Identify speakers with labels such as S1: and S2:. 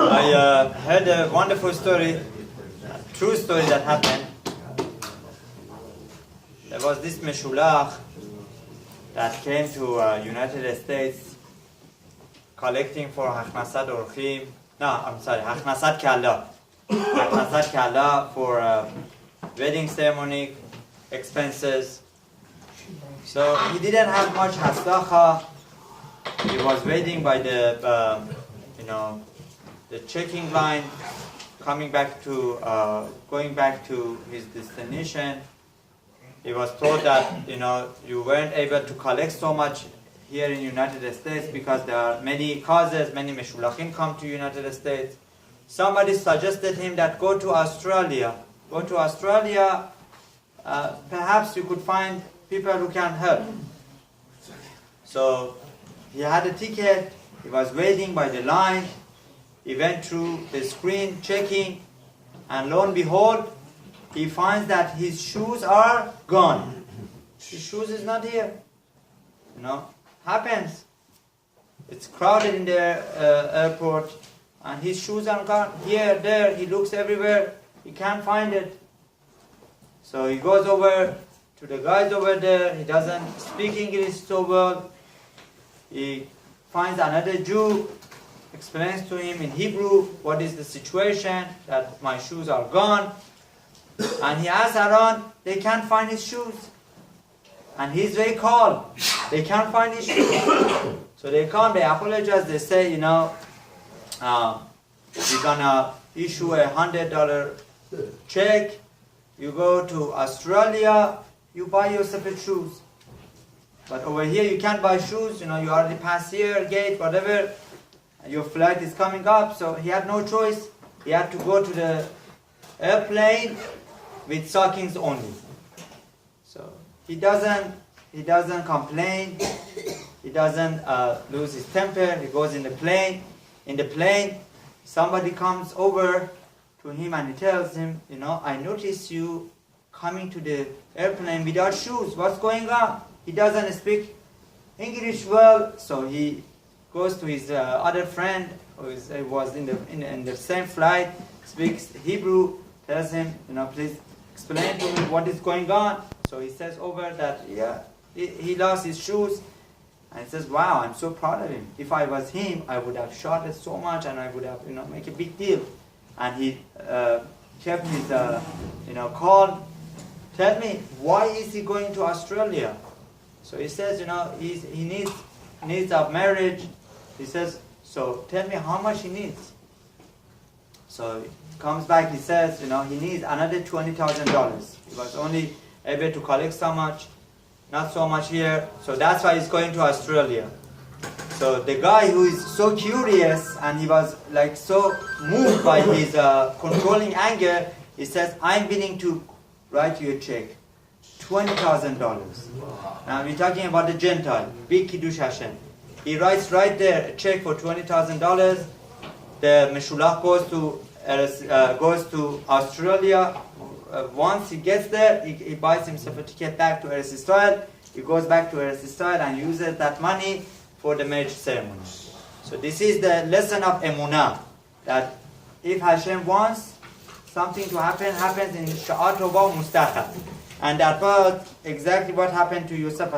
S1: I heard a wonderful story, a true story that happened. There was this Meshulach that came to United States collecting for Haknasat Orchim. No, I'm sorry, Haknasat Kalla. Haknasat Kalla for wedding ceremony expenses. So he didn't have much haslacha. He was waiting by the, the checking line, going back to his destination. He was told that, you weren't able to collect so much here in United States because there are many causes, many Meshulachim come to United States. Somebody suggested him that go to Australia. Go to Australia, perhaps you could find people who can help. So he had a ticket, he was waiting by the line, he went through the screen checking, and lo and behold, he finds that his shoes are gone. His shoes is not here. Happens. It's crowded in the airport, and his shoes are gone. Here, there, he looks everywhere, he can't find it. So he goes over to the guys over there, he doesn't speak English so well. He finds another Jew, explains to him in Hebrew what is the situation, that my shoes are gone. And he asks around, they can't find his shoes. And he's very calm. They can't find his shoes. So they come, they apologize, they say, we're gonna issue $100 check. You go to Australia, you buy yourself a shoes. But over here you can't buy shoes, you already passed here, gate, whatever. Your flight is coming up, so he had no choice. He had to go to the airplane with stockings only. So he doesn't complain, he doesn't lose his temper. He goes in the plane. In the plane, somebody comes over to him and he tells him, I noticed you coming to the airplane without shoes. What's going on? He doesn't speak English well, so he goes to his other friend who was in the same flight, speaks Hebrew, tells him, please explain to me what is going on. So he says over that, he lost his shoes. And he says, wow, I'm so proud of him. If I was him, I would have shouted so much and I would have, make a big deal. And he kept his, call. Tell me, why is he going to Australia? So he says, he needs a marriage. He says, so tell me how much he needs. So he comes back, he says, he needs another $20,000. He was only able to collect so much, not so much here. So that's why he's going to Australia. So the guy who is so curious and he was so moved by his controlling anger, he says, I'm willing to write you a check. $20,000. Now we're talking about the Gentile, big Kiddush Hashem. He writes right there a check for $20,000. The Meshulach goes to Australia. Once he gets there, he buys himself a ticket back to Eretz Israel. He goes back to Eretz Israel and uses that money for the marriage ceremony. So this is the lesson of Emouna, that if Hashem wants something to happen, happens in Sha'at Tova Mustaqab. And that was exactly what happened to Yosef.